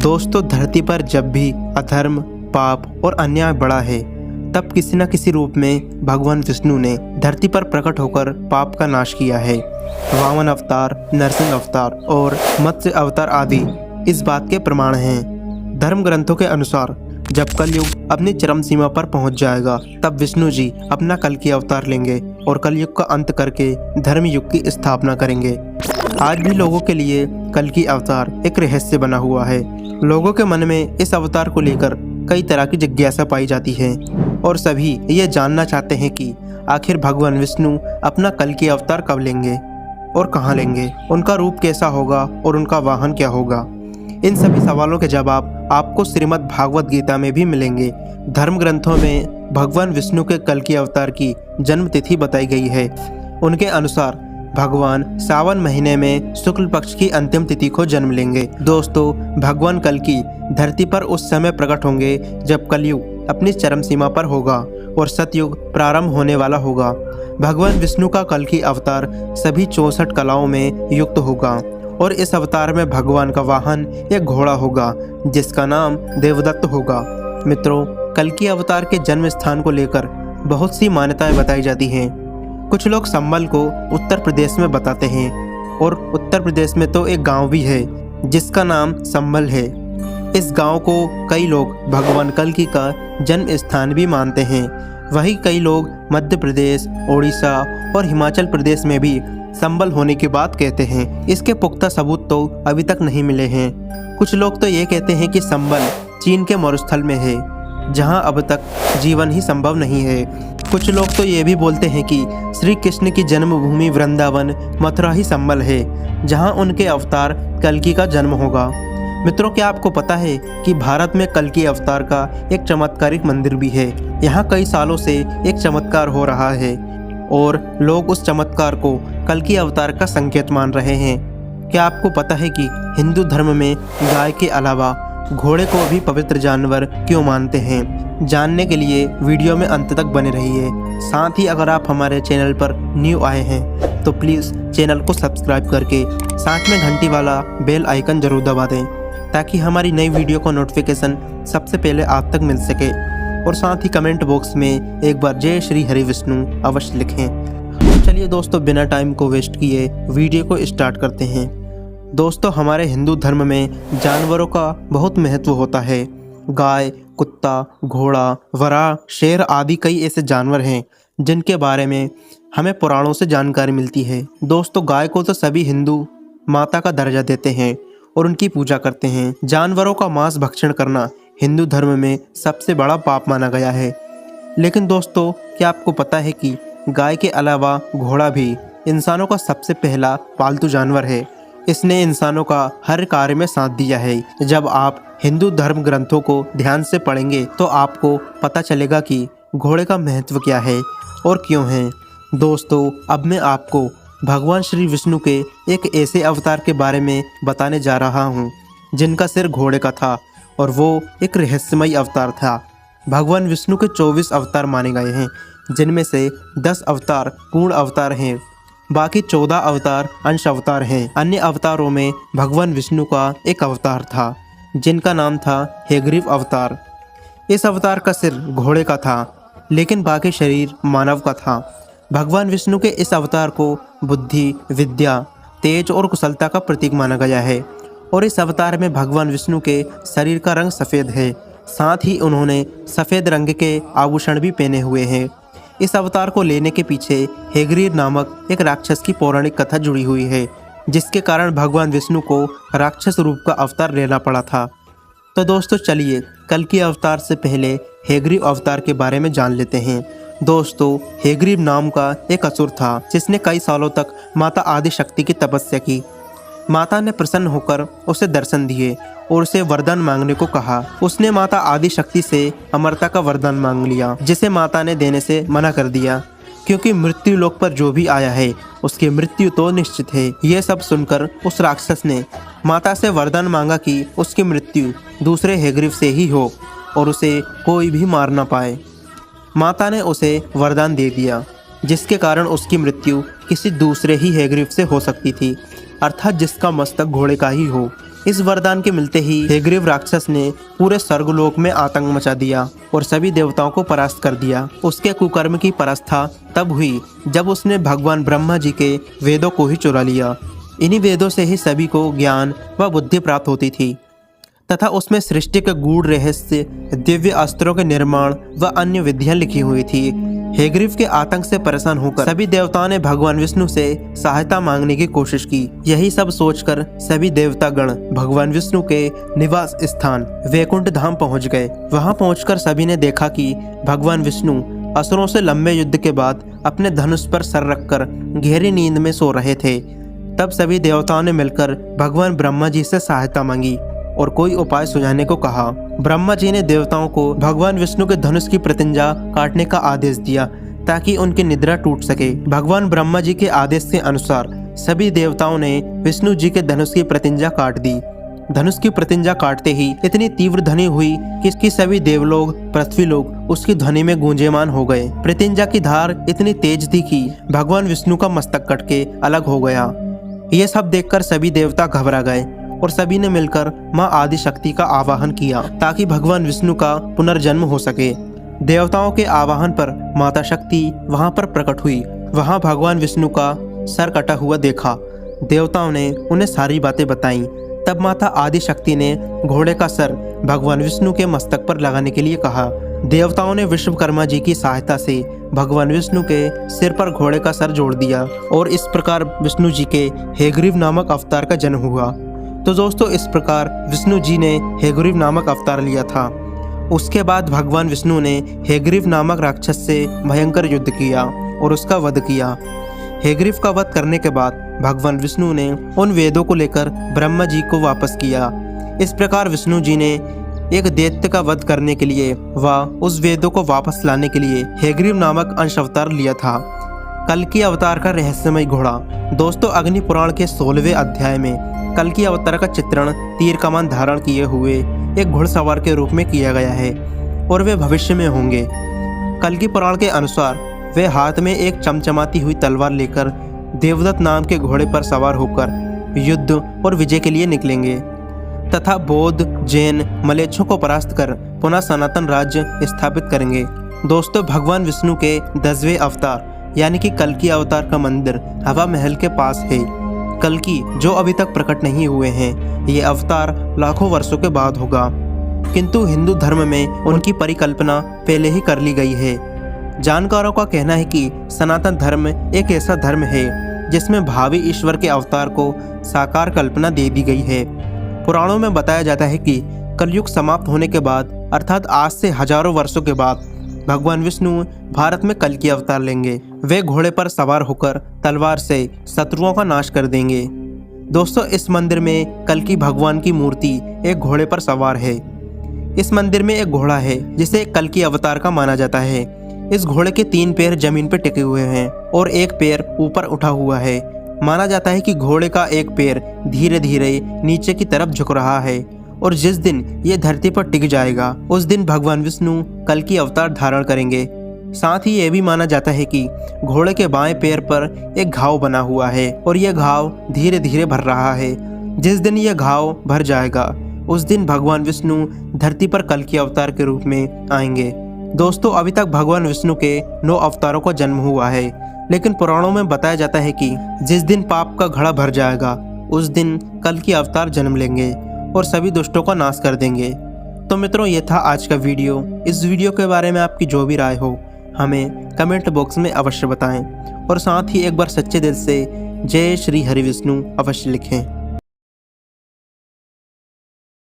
दोस्तों, धरती पर जब भी अधर्म, पाप और अन्याय बढ़ा है, तब किसी न किसी रूप में भगवान विष्णु ने धरती पर प्रकट होकर पाप का नाश किया है। वामन अवतार, नरसिंह अवतार और मत्स्य अवतार आदि इस बात के प्रमाण हैं। धर्म ग्रंथों के अनुसार जब कलयुग अपनी चरम सीमा पर पहुंच जाएगा, तब विष्णु जी अपना कल्कि अवतार लेंगे और कलयुग का अंत करके धर्म युग की स्थापना करेंगे। आज भी लोगों के लिए कल्कि अवतार एक रहस्य बना हुआ है। लोगों के मन में इस अवतार को लेकर कई तरह की जिज्ञासा पाई जाती है और सभी ये जानना चाहते हैं कि आखिर भगवान विष्णु अपना कल्कि अवतार कब लेंगे और कहाँ लेंगे, उनका रूप कैसा होगा और उनका वाहन क्या होगा। इन सभी सवालों के जवाब आपको श्रीमद् भागवत गीता में भी मिलेंगे। धर्म ग्रंथों में भगवान विष्णु के कल्कि अवतार की जन्म तिथि बताई गई है। उनके अनुसार भगवान सावन महीने में शुक्ल पक्ष की अंतिम तिथि को जन्म लेंगे। दोस्तों, भगवान कल्कि धरती पर उस समय प्रकट होंगे जब कलयुग अपनी चरम सीमा पर होगा और सतयुग प्रारंभ होने वाला होगा। भगवान विष्णु का कल्कि अवतार सभी 64 कलाओं में युक्त होगा और इस अवतार में भगवान का वाहन एक घोड़ा होगा जिसका नाम देवदत्त होगा। मित्रों, कल्कि अवतार के जन्म स्थान को लेकर बहुत सी मान्यताएं बताई जाती हैं। कुछ लोग संबल को उत्तर प्रदेश में बताते हैं और उत्तर प्रदेश में तो एक गांव भी है जिसका नाम संबल है। इस गांव को कई लोग भगवान कल्कि का जन्म स्थान भी मानते हैं। वहीं कई लोग मध्य प्रदेश, ओडिशा और हिमाचल प्रदेश में भी संबल होने की बात कहते हैं। इसके पुख्ता सबूत तो अभी तक नहीं मिले हैं। कुछ लोग तो ये कहते हैं कि संबल चीन के मरुस्थल में है जहां अब तक जीवन ही संभव नहीं है। कुछ लोग तो ये भी बोलते हैं कि श्री कृष्ण की जन्मभूमि वृंदावन मथुरा ही संबल है जहां उनके अवतार कल्कि का जन्म होगा। मित्रों, क्या आपको पता है कि भारत में कल्कि अवतार का एक चमत्कारिक मंदिर भी है। यहाँ कई सालों से एक चमत्कार हो रहा है और लोग उस चमत्कार को कल्कि अवतार का संकेत मान रहे हैं। क्या आपको पता है कि हिंदू धर्म में गाय के अलावा घोड़े को भी पवित्र जानवर क्यों मानते हैं? जानने के लिए वीडियो में अंत तक बने रहिए। साथ ही अगर आप हमारे चैनल पर न्यू आए हैं तो प्लीज़ चैनल को सब्सक्राइब करके साथ में घंटी वाला बेल आइकन जरूर दबा दें ताकि हमारी नई वीडियो का नोटिफिकेशन सबसे पहले आप तक मिल सके। और साथ ही कमेंट बॉक्स में एक बार जय श्री हरि विष्णु अवश्य लिखें। तो चलिए दोस्तों, बिना टाइम को वेस्ट किए वीडियो को स्टार्ट करते हैं। दोस्तों, हमारे हिंदू धर्म में जानवरों का बहुत महत्व होता है। गाय, कुत्ता, घोड़ा, वराह, शेर आदि कई ऐसे जानवर हैं जिनके बारे में हमें पुराणों से जानकारी मिलती है। दोस्तों, गाय को तो सभी हिंदू माता का दर्जा देते हैं और उनकी पूजा करते हैं। जानवरों का मांस भक्षण करना हिंदू धर्म में सबसे बड़ा पाप माना गया है। लेकिन दोस्तों, क्या आपको पता है कि गाय के अलावा घोड़ा भी इंसानों का सबसे पहला पालतू जानवर है। इसने इंसानों का हर कार्य में साथ दिया है। जब आप हिंदू धर्म ग्रंथों को ध्यान से पढ़ेंगे तो आपको पता चलेगा कि घोड़े का महत्व क्या है और क्यों है। दोस्तों, अब मैं आपको भगवान श्री विष्णु के एक ऐसे अवतार के बारे में बताने जा रहा हूँ जिनका सिर घोड़े का था और वो एक रहस्यमय अवतार था। भगवान विष्णु के 24 अवतार माने गए हैं जिनमें से 10 अवतार पूर्ण अवतार हैं, बाकी 14 अवतार अंश अवतार हैं। अन्य अवतारों में भगवान विष्णु का एक अवतार था जिनका नाम था हेग्रीव अवतार। इस अवतार का सिर घोड़े का था लेकिन बाकी शरीर मानव का था। भगवान विष्णु के इस अवतार को बुद्धि, विद्या, तेज और कुशलता का प्रतीक माना गया है और इस अवतार में भगवान विष्णु के शरीर का रंग सफ़ेद है। साथ ही उन्होंने सफ़ेद रंग के आभूषण भी पहने हुए हैं। इस अवतार को लेने के पीछे हेग्रीव नामक एक राक्षस की पौराणिक कथा जुड़ी हुई है जिसके कारण भगवान विष्णु को राक्षस रूप का अवतार लेना पड़ा था। तो दोस्तों, चलिए कल्कि अवतार से पहले हेग्रीव अवतार के बारे में जान लेते हैं। दोस्तों, हेग्रीव नाम का एक असुर था जिसने कई सालों तक माता आदि शक्ति की तपस्या की। माता ने प्रसन्न होकर उसे दर्शन दिए और उसे वरदान मांगने को कहा। उसने माता आदि शक्ति से अमरता का वरदान मांग लिया जिसे माता ने देने से मना कर दिया क्योंकि मृत्यु लोक पर जो भी आया है उसकी मृत्यु तो निश्चित है। यह सब सुनकर उस राक्षस ने माता से वरदान मांगा कि उसकी मृत्यु दूसरे हेग्रीव से ही हो और उसे कोई भी मार ना पाए। माता ने उसे वरदान दे दिया जिसके कारण उसकी मृत्यु किसी दूसरे ही हेग्रीव से हो सकती थी, अर्थात जिसका मस्तक घोड़े का ही हो। इस वरदान के मिलते ही हेग्रीव राक्षस ने पूरे स्वर्गलोक में आतंक मचा दिया और सभी देवताओं को परास्त कर दिया। उसके कुकर्म की परास्था तब हुई जब उसने भगवान ब्रह्मा जी के वेदों को ही चुरा लिया। इन्हीं वेदों से ही सभी को ज्ञान व बुद्धि प्राप्त होती थी तथा उसमें सृष्टि के गूढ़ रहस्य, दिव्य अस्त्रों के निर्माण व अन्य विधियां लिखी हुई थी। हेग्रीव के आतंक से परेशान होकर सभी देवताओं ने भगवान विष्णु से सहायता मांगने की कोशिश की। यही सब सोचकर सभी देवतागण भगवान विष्णु के निवास स्थान वैकुंठ धाम पहुंच गए। वहां पहुंचकर सभी ने देखा कि भगवान विष्णु असुरों से लंबे युद्ध के बाद अपने धनुष पर सर रखकर गहरी नींद में सो रहे थे। तब सभी देवताओं ने मिलकर भगवान ब्रह्मा जी से सहायता मांगी और कोई उपाय सुझाने को कहा। ब्रह्मा जी ने देवताओं को भगवान विष्णु के धनुष की प्रतिंजा काटने का आदेश दिया ताकि उनकी निद्रा टूट सके। भगवान ब्रह्मा जी के आदेश के अनुसार सभी देवताओं ने विष्णु जी के धनुष की प्रतिंजा काट दी। धनुष की प्रतिंजा काटते ही इतनी तीव्र ध्वनि हुई कि सभी देवलोक, पृथ्वी लोग उसकी ध्वनि में गूंजेमान हो गए। प्रतिंजा की धार इतनी तेज थी कि भगवान विष्णु का मस्तक कट के अलग हो गया। ये सब देखकर सभी देवता घबरा गए और सभी ने मिलकर मां आदि शक्ति का आवाहन किया ताकि भगवान विष्णु का पुनर्जन्म हो सके। देवताओं के आवाहन पर माता शक्ति वहां पर प्रकट हुई। वहां भगवान विष्णु का सर कटा हुआ देखा। देवताओं ने उन्हें सारी बातें बताईं। तब माता आदि शक्ति ने घोड़े का सर भगवान विष्णु के मस्तक पर लगाने के लिए कहा। देवताओं ने विश्वकर्मा जी की सहायता से भगवान विष्णु के सिर पर घोड़े का सर जोड़ दिया और इस प्रकार विष्णु जी के हेग्रीव नामक अवतार का जन्म हुआ। तो दोस्तों, इस प्रकार विष्णु जी ने हेग्रीव नामक अवतार लिया था। उसके बाद भगवान विष्णु ने हेग्रीव नामक राक्षस से भयंकर युद्ध किया और उसका वध किया। हेग्रीव का वध करने के बाद भगवान विष्णु ने उन वेदों को लेकर ब्रह्मा जी को वापस किया। इस प्रकार विष्णु जी ने एक दैत्य का वध करने के लिए व उस वेदों को वापस लाने के लिए हेग्रीव नामक अंश अवतार लिया था। कल्कि अवतार का रहस्यमय घोड़ा। दोस्तों, अग्नि पुराण के 16वें अध्याय में कल्कि अवतार का चित्रण तीर कमान धारण किए हुए एक घुड़सवार के रूप में किया गया है और वे भविष्य में होंगे। कल्कि पुराण के अनुसार वे हाथ में एक चमचमाती हुई तलवार लेकर देवदत्त नाम के घोड़े पर सवार होकर युद्ध और विजय के लिए निकलेंगे तथा बौद्ध, जैन, मलेच्छों को परास्त कर पुनः सनातन राज्य स्थापित करेंगे। दोस्तों, भगवान विष्णु के 10वें अवतार यानी कि कल्कि अवतार का मंदिर हवा महल के पास है। कल्कि जो अभी तक प्रकट नहीं हुए हैं, ये अवतार लाखों वर्षों के बाद होगा, किंतु हिंदू धर्म में उनकी परिकल्पना पहले ही कर ली गई है। जानकारों का कहना है कि सनातन धर्म एक ऐसा धर्म है जिसमें भावी ईश्वर के अवतार को साकार कल्पना दे दी गई है। पुराणों में बताया जाता है कि कलयुग समाप्त होने के बाद अर्थात आज से हजारों वर्षों के बाद भगवान विष्णु भारत में कल्कि अवतार लेंगे। वे घोड़े पर सवार होकर तलवार से शत्रुओं का नाश कर देंगे। दोस्तों, इस मंदिर में कल्कि भगवान की मूर्ति एक घोड़े पर सवार है। इस मंदिर में एक घोड़ा है जिसे कल्कि अवतार का माना जाता है। इस घोड़े के 3 पैर जमीन पर टिके हुए हैं और एक पैर ऊपर उठा हुआ है। माना जाता है कि घोड़े का एक पैर धीरे धीरे नीचे की तरफ झुक रहा है और जिस दिन ये धरती पर टिक जाएगा उस दिन भगवान विष्णु कल्कि अवतार धारण करेंगे। साथ ही ये भी माना जाता है कि घोड़े के बाएं पैर पर एक घाव बना हुआ है और यह घाव धीरे धीरे भर रहा है। जिस दिन यह घाव भर जाएगा उस दिन भगवान विष्णु धरती पर कल्कि अवतार के रूप में आएंगे। दोस्तों, अभी तक भगवान विष्णु के 9 अवतारों का जन्म हुआ है, लेकिन पुराणों में बताया जाता है कि जिस दिन पाप का घड़ा भर जाएगा उस दिन कल्कि अवतार जन्म लेंगे और सभी दुष्टों का नाश कर देंगे। तो मित्रों, ये था आज का वीडियो। इस वीडियो के बारे में आपकी जो भी राय हो हमें कमेंट बॉक्स में अवश्य बताएं और साथ ही एक बार सच्चे दिल से जय श्री हरि विष्णु अवश्य लिखें।